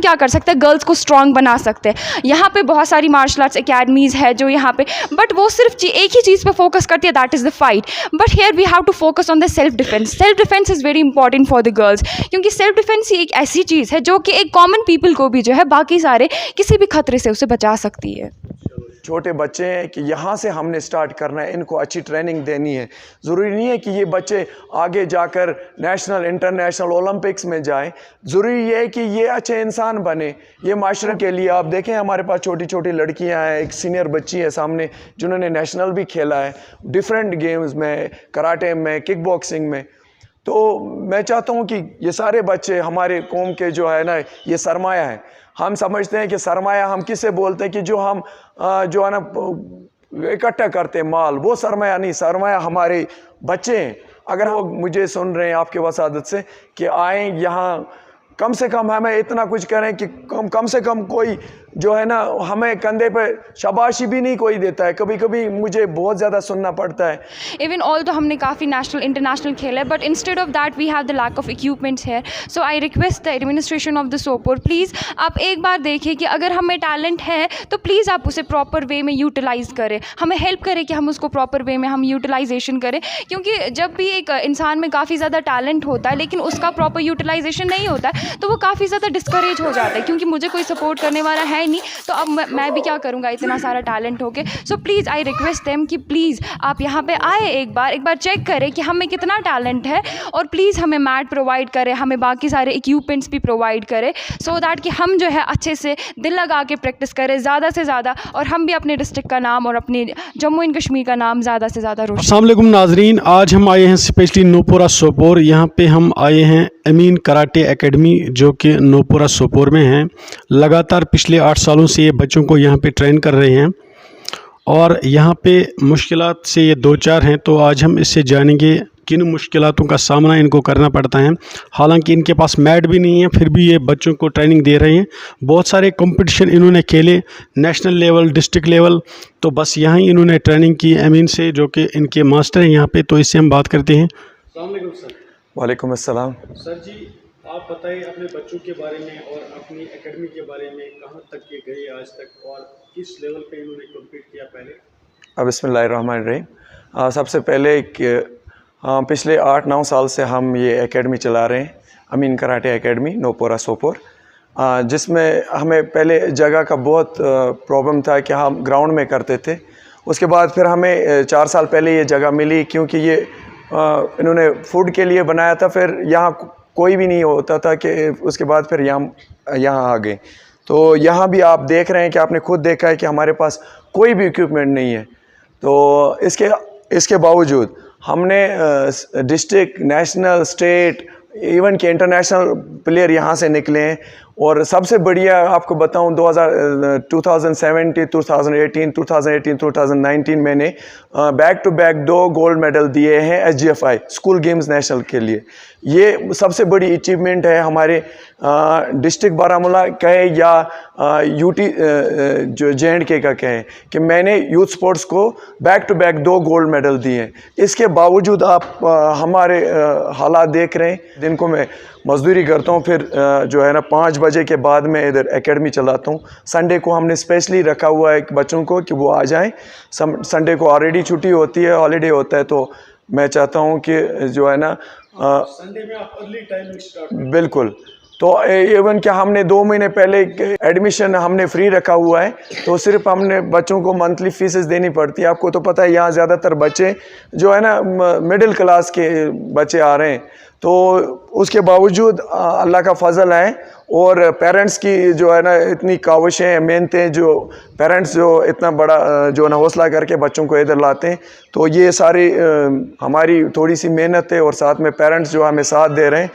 क्या कर सकते हैं, गर्ल्स को स्ट्रॉन्ग बना सकते हैं। यहाँ पे बहुत सारी मार्शल आर्ट्स एकेडमीज़ है जो यहाँ पे, बट वो सिर्फ एक ही चीज़ पे फोकस करती है, that is the fight. But here we have to focus on the self defence. Self defence is very important for the girls, क्योंकि सेल्फ डिफेंस ही एक ऐसी चीज़ है जो कि एक कॉमन पीपल को भी जो है बाकी सारे किसी भी खतरे से उसे बचा सकती है। छोटे बच्चे हैं कि यहाँ से हमने स्टार्ट करना है, इनको अच्छी ट्रेनिंग देनी है। ज़रूरी नहीं है कि ये बच्चे आगे जाकर नेशनल इंटरनेशनल ओलंपिक्स में जाएं, ज़रूरी ये है कि ये अच्छे इंसान बने। ये माशरे के लिए आप देखें, हमारे पास छोटी छोटी लड़कियाँ हैं, एक सीनियर बच्ची है सामने जिन्होंने नेशनल भी खेला है डिफरेंट गेम्स में, कराटे में, किक बॉक्सिंग में। तो मैं चाहता हूँ कि ये सारे बच्चे हमारे कौम के जो है ना, ये सरमाया है। हम समझते हैं कि सरमाया हम किसे बोलते हैं कि जो हम जो है ना इकट्ठा करते हैं माल, वो सरमाया नहीं। सरमाया हमारे बच्चे हैं। अगर वो मुझे सुन रहे हैं आपके वसादत से कि आएँ यहाँ, कम से कम हमें इतना कुछ करें कि कम से कम कोई जो है ना हमें कंधे पे शाबाशी भी नहीं कोई देता है। कभी कभी मुझे बहुत ज़्यादा सुनना पड़ता है। इवन ऑल तो हमने काफ़ी नेशनल इंटरनेशनल खेला है, but instead of that we have the lack of equipments here. So I request the administration of the Sopore, please आप एक बार देखिए कि अगर हमें टैलेंट है तो प्लीज़ आप उसे प्रॉपर वे में यूटिलाइज़ करें, हमें हेल्प करें कि हम उसको प्रॉपर वे में हम यूटिलाइजेशन करें। क्योंकि जब भी एक इंसान में काफ़ी ज़्यादा टैलेंट होता है लेकिन उसका प्रॉपर यूटिलाइजेशन नहीं होता है तो वो काफ़ी ज़्यादा डिस्करेज हो जाता है, क्योंकि मुझे कोई सपोर्ट करने वाला है नहीं, तो अब मैं भी क्या करूँगा इतना सारा टैलेंट होके। So please I request them कि प्लीज़ आप यहाँ पे आए, एक बार चेक करें कि हमें कितना टैलेंट है, और प्लीज़ हमें मैट प्रोवाइड करें, हमें बाकी सारे इक्विपमेंट्स भी प्रोवाइड करें, सो दैट कि हम जो है अच्छे से दिल लगा के प्रैक्टिस करें ज़्यादा से ज़्यादा, और हम भी अपने डिस्ट्रिक्ट का नाम और अपने जम्मू एंड कश्मीर का नाम ज़्यादा से ज़्यादा रोशन। अस्सलाम वालेकुम नाजरीन, आज हम आए हैं स्पेशली नूपुरा सोपोर। यहाँ पे हम आए हैं अमीन कराटे एकेडमी जो कि नूपुरा सोपोर में है। लगातार पिछले 8 सालों से ये बच्चों को यहाँ पे ट्रेन कर रहे हैं और यहाँ पे मुश्किलात से ये 2-4 हैं, तो आज हम इससे जानेंगे किन मुश्किलातों का सामना इनको करना पड़ता है। हालांकि इनके पास मैट भी नहीं है, फिर भी ये बच्चों को ट्रेनिंग दे रहे हैं। बहुत सारे कंपटीशन इन्होंने खेले, नेशनल लेवल, डिस्ट्रिक्ट लेवल, तो बस यहाँ ही इन्होंने ट्रेनिंग की अमीन से, जो कि इनके मास्टर हैं यहाँ पे। तो इससे हम बात करते हैं। अस्सलाम वालेकुम सर। वालेकुम अस्सलाम। सर जी, आप बताइए अपने बच्चों के बारे में और अपनी एकेडमी के बारे में, कहाँ तक ये गए आज तक और किस लेवल पे इन्होंने कम्पीट किया पहले। बिस्मिल्लाहिर्रहमानिर्रहीम। सबसे पहले पिछले 8-9 साल से हम ये एकेडमी चला रहे हैं, अमीन कराटे एकेडमी नूपुरा सोपोर, जिसमें हमें पहले जगह का बहुत प्रॉब्लम था कि हम ग्राउंड में करते थे। उसके बाद फिर हमें 4 साल पहले ये जगह मिली, क्योंकि ये इन्होंने फूड के लिए बनाया था। फिर यहाँ कोई भी नहीं होता था कि उसके बाद फिर यहाँ आ गए। तो यहाँ भी आप देख रहे हैं कि आपने खुद देखा है कि हमारे पास कोई भी इक्विपमेंट नहीं है। तो इसके बावजूद हमने डिस्ट्रिक्ट, नेशनल, स्टेट, इवन के इंटरनेशनल प्लेयर यहाँ से निकले हैं। और सबसे बढ़िया आपको बताऊं, 2017, 2018, 2019 मैंने back to back 2 gold medal दिए हैं SGFI स्कूल गेम्स नेशनल के लिए। ये सबसे बड़ी अचीवमेंट है हमारे डिस्ट्रिक्ट बारामूला कहे या यूटी जो JNK का कहें, कि मैंने यूथ स्पोर्ट्स को back to back 2 gold medal दिए हैं। इसके बावजूद आप हमारे हालात देख रहे हैं। दिन को मैं मजदूरी करता हूँ, फिर जो है ना 5 बजे के बाद मैं इधर एकेडमी चलाता हूँ। संडे को हमने स्पेशली रखा हुआ है बच्चों को कि वो आ जाएं। संडे को ऑलरेडी छुट्टी होती है, हॉलीडे होता है, तो मैं चाहता हूँ कि जो है ना संडे में आप अर्ली टाइमिंग स्टार्ट। बिल्कुल। तो इवन क्या हमने 2 महीने पहले एडमिशन हमने फ्री रखा हुआ है, तो सिर्फ हमने बच्चों को मंथली फीसेस देनी पड़ती है। आपको तो पता है यहाँ ज़्यादातर बच्चे जो है ना मिडिल क्लास के बच्चे आ रहे हैं। तो उसके बावजूद अल्लाह का फजल है, और पेरेंट्स की जो है ना इतनी काविशें, मेहनतें, जो पेरेंट्स जो इतना बड़ा जो ना हौसला करके बच्चों को इधर लाते हैं, तो ये सारी हमारी थोड़ी सी मेहनत है। और साथ में पेरेंट्स जो हमें साथ दे रहे हैं,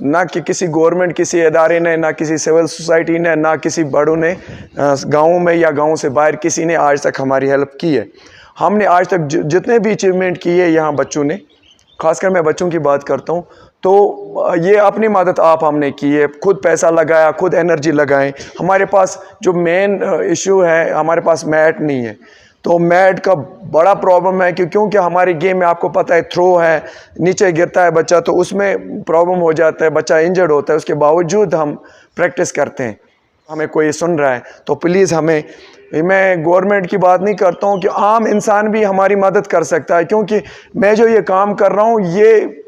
ना कि किसी गवर्नमेंट, किसी इदारे ने, ना किसी सिविल सोसाइटी ने, ना किसी बड़ों ने गाँव में या गाँव से बाहर किसी ने आज तक हमारी हेल्प की है। हमने आज तक जितने भी अचीवमेंट किए यहाँ बच्चों ने, खासकर मैं बच्चों की बात करता हूँ, तो ये अपनी मदद आप हमने की है, खुद पैसा लगाया, खुद एनर्जी लगाएं। हमारे पास जो मेन इशू है, हमारे पास मैट नहीं है। तो मैट का बड़ा प्रॉब्लम है क्योंकि हमारे गेम में आपको पता है थ्रो है, नीचे गिरता है बच्चा, तो उसमें प्रॉब्लम हो जाता है, बच्चा इंजर्ड होता है। उसके बावजूद हम प्रैक्टिस करते हैं। हमें कोई सुन रहा है तो प्लीज़ हमें, मैं गवर्नमेंट की बात नहीं करता हूँ कि आम इंसान भी हमारी मदद कर सकता है, क्योंकि मैं जो ये काम कर रहा हूँ ये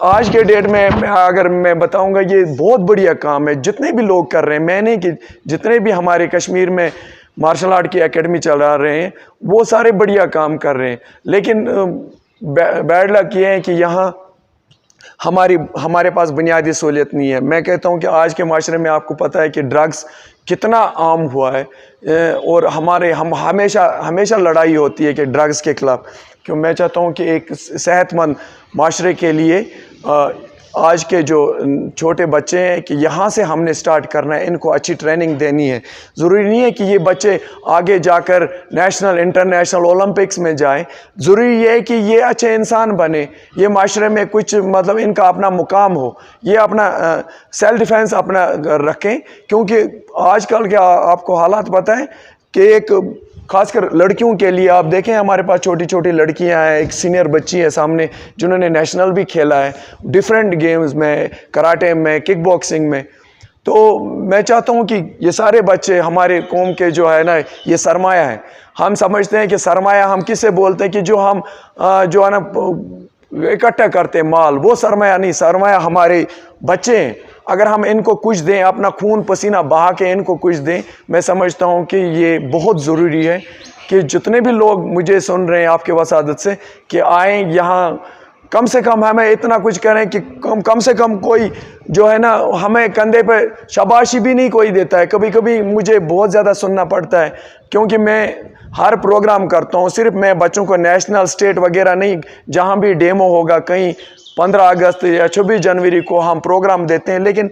आज के डेट में अगर मैं बताऊंगा ये बहुत बढ़िया काम है। जितने भी लोग कर रहे हैं, मैंने कि जितने भी हमारे कश्मीर में मार्शल आर्ट की एकेडमी चला रहे हैं वो सारे बढ़िया काम कर रहे हैं, लेकिन बैड लक ये है कि यहाँ हमारे पास बुनियादी सहूलियत नहीं है। मैं कहता हूँ कि आज के माशरे में आपको पता है कि ड्रग्स कितना आम हुआ है और हम हमेशा लड़ाई होती है कि ड्रग्स के खिलाफ। क्यों मैं चाहता हूँ कि एक सेहतमंद माशरे के लिए आज के जो छोटे बच्चे हैं कि यहाँ से हमने स्टार्ट करना है, इनको अच्छी ट्रेनिंग देनी है। ज़रूरी नहीं है कि ये बच्चे आगे जाकर नेशनल इंटरनेशनल ओलंपिक्स में जाएं, ज़रूरी ये है कि ये अच्छे इंसान बने, ये माशरे में कुछ मतलब इनका अपना मुकाम हो, ये अपना सेल्फ डिफेंस अपना रखें। क्योंकि आजकल के आपको हालात पता है कि एक खासकर लड़कियों के लिए आप देखें, हमारे पास छोटी छोटी लड़कियां हैं, एक सीनियर बच्ची है सामने जिन्होंने नेशनल भी खेला है डिफरेंट गेम्स में, कराटे में, किक बॉक्सिंग में। तो मैं चाहता हूं कि ये सारे बच्चे हमारे कौम के जो है ना, ये सरमाया है। हम समझते हैं कि सरमाया हम किसे बोलते हैं कि जो हम जो है ना इकट्ठा करते हैं माल, वो सरमाया नहीं, सरमाया हमारे बच्चे हैं। अगर हम इनको कुछ दें, अपना खून पसीना बहा के इनको कुछ दें, मैं समझता हूँ कि ये बहुत ज़रूरी है कि जितने भी लोग मुझे सुन रहे हैं आपके वसादत से कि आएँ यहाँ, कम से कम हमें इतना कुछ करें कि कम से कम कोई जो है ना हमें कंधे पे शाबाशी भी नहीं कोई देता है। कभी कभी मुझे बहुत ज़्यादा सुनना पड़ता है, क्योंकि मैं हर प्रोग्राम करता हूँ, सिर्फ मैं बच्चों को नेशनल स्टेट वगैरह नहीं, जहाँ भी डेमो होगा, कहीं 15 अगस्त या 26 जनवरी को हम प्रोग्राम देते हैं, लेकिन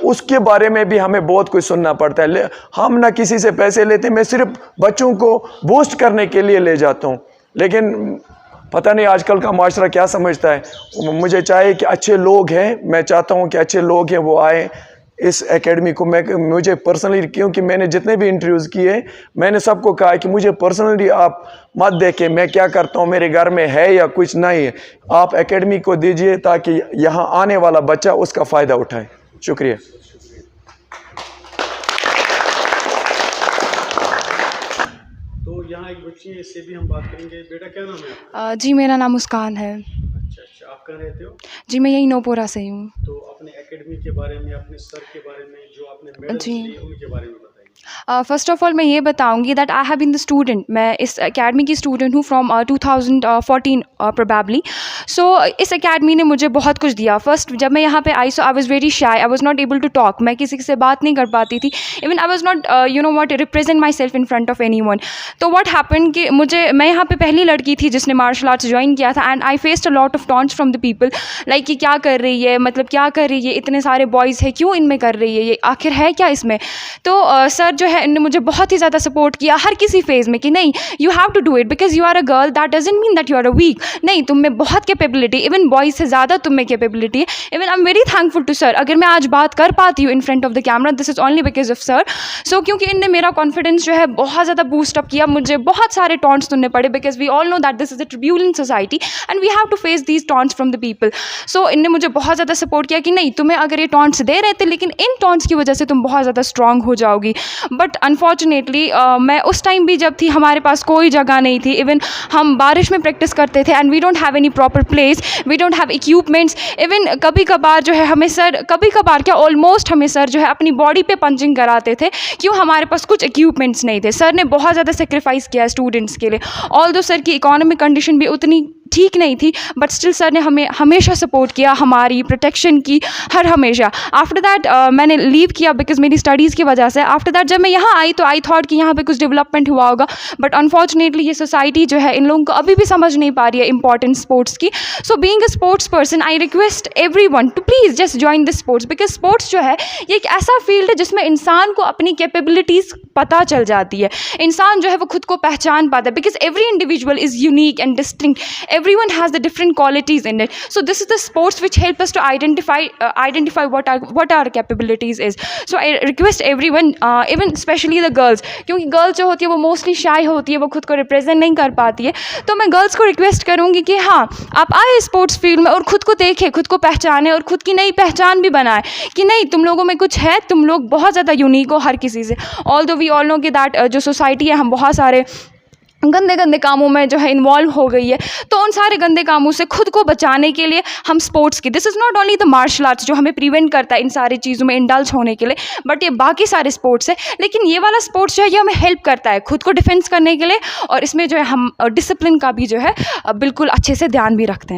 उसके बारे में भी हमें बहुत कुछ सुनना पड़ता है। हम ना किसी से पैसे लेते, मैं सिर्फ बच्चों को बूस्ट करने के लिए ले जाता हूँ। लेकिन पता नहीं आजकल का माशरा क्या समझता है। मुझे चाहिए कि अच्छे लोग हैं, मैं चाहता हूँ कि अच्छे लोग हैं वो आए इस एकेडमी को। मुझे पर्सनली, क्योंकि मैंने जितने भी इंटरव्यूज़ किए, मैंने सबको कहा कि मुझे पर्सनली आप मत देखें मैं क्या करता हूँ, मेरे घर में है या कुछ नहीं है, आप एकेडमी को दीजिए ताकि यहाँ आने वाला बच्चा उसका फ़ायदा उठाए। शुक्रिया। तो यहाँ एक बच्ची है, इससे भी हम बात करेंगे। बेटा क्या नाम है आपका? जी मेरा नाम मुस्कान है। अच्छा, आप कहाँ रहते हो? जी मैं यही नोपोरा से ही हूँ। तो अपने एकेडमी के बारे में, अपने सर के बारे में, जो आपने मेडल्स जी। लिए उनके बारे में बताइए। फर्स्ट ऑफ ऑल मैं ये बताऊंगी that I have been the student, मैं इस एकेडमी की स्टूडेंट हूँ फ्रॉम 2014 प्रोबेबली। सो इस एकेडमी ने मुझे बहुत कुछ दिया। फर्स्ट जब मैं यहाँ पे आई, सो आई was very shy, I was not able to talk, मैं किसी से बात नहीं कर पाती थी, even I was not you know what represent myself in front of anyone. तो व्हाट हैपन कि मैं यहाँ पे पहली लड़की थी जिसने मार्शल आर्ट्स ज्वाइन किया था, and I faced a lot of taunts from the people, like कि क्या कर रही है, मतलब क्या कर रही है, इतने सारे बॉयज़ हैं, क्यों इनमें कर रही है, ये आखिर है क्या इसमें। तो सर जो है इन्होंने मुझे बहुत ही ज़्यादा सपोर्ट किया हर किसी फेज़ में कि नहीं, you have to do it because you are a girl, that doesn't mean that you are a weak. नहीं, तुम में बहुत कैपेबिलिटी, इवन बॉयज़ से ज़्यादा तुम में कैपेबिलिटी है। Even I am very thankful to sir. अगर मैं आज बात कर पाती हूँ in front of the camera, this is only because of sir. So क्योंकि इनने मेरा कॉन्फिडेंस जो है बहुत ज़्यादा बूस्ट अप किया। मुझे बहुत सारे टॉन्ट्स सुनने पड़े because we all know that this is a turbulent society and we have to face these taunts from the people. So इनने मुझे बहुत ज़्यादा सपोर्ट किया कि नहीं, तुम्हें अगर ये टॉन्ट्स दे रहे थे, लेकिन इन टॉन्ट्स की वजह से तुम बहुत ज़्यादा स्ट्रॉन्ग हो जाओगी। बट अनफॉर्चुनेटली मैं उस टाइम भी जब थी, हमारे पास कोई जगह नहीं थी। इवन हम बारिश में प्रैक्टिस करते थे and we don't have any proper place, we don't have equipments. Even कभी कभार जो है हमें सर, कभी कभार क्या ऑलमोस्ट हमें सर जो है अपनी बॉडी पे पंचिंग कराते थे, क्यों हमारे पास कुछ इक्विपमेंट्स नहीं थे। सर ने बहुत ज़्यादा सेक्रीफाइस किया स्टूडेंट्स के लिए, ऑल्दो सर की इकोनॉमिक कंडीशन भी उतनी ठीक नहीं थी, बट स्टिल सर ने हमें हमेशा सपोर्ट किया, हमारी प्रोटेक्शन की हर हमेशा। आफ्टर दैट मैंने लीव किया बिकॉज मेरी स्टडीज़ की वजह से। आफ्टर दैट जब मैं यहाँ आई तो आई थॉट कि यहाँ पे कुछ डेवलपमेंट हुआ होगा, बट अनफॉर्चुनेटली ये सोसाइटी जो है इन लोगों को अभी भी समझ नहीं पा रही है इंपॉर्टेंस स्पोर्ट्स की। So being a sports person, I request everyone to please just join this sports, because sports जो है ये एक ऐसा फील्ड है जिसमें इंसान को अपनी कैपेबिलिटीज़ पता चल जाती है, इंसान जो है वो खुद को पहचान पाता है, because every individual is unique and distinct. everyone has the different qualities in it. So this is the sports which help us to identify what our capabilities is. So I request everyone, even especially the girls, क्योंकि girls जो होती है वो mostly शाई होती है, वो खुद को रिप्रेजेंट नहीं कर पाती है, तो मैं गर्ल्स को रिक्वेस्ट करूँगी कि हाँ आप आए स्पोर्ट्स फील्ड में और खुद को देखें, खुद को पहचानें और खुद की नई पहचान भी बनाएं कि नहीं तुम लोगों में कुछ है, तुम लोग बहुत ज़्यादा यूनिक हो हर किसी से. ऑल्दो वी ऑल नो कि दैट जो सोसाइटी है हम बहुत सारे गंदे गंदे कामों में जो है इन्वॉल्व हो गई है, तो उन सारे गंदे कामों से खुद को बचाने के लिए हम स्पोर्ट्स की, this is not only the martial arts जो हमें प्रिवेंट करता है इन सारी चीज़ों में इंडल्ज होने के लिए, बट ये बाकी सारे स्पोर्ट्स है, लेकिन ये वाला स्पोर्ट्स जो है ये हमें हेल्प करता है खुद को डिफेंस करने के लिए, और इसमें जो है हम डिसिप्लिन का भी जो है बिल्कुल अच्छे से ध्यान भी रखते हैं.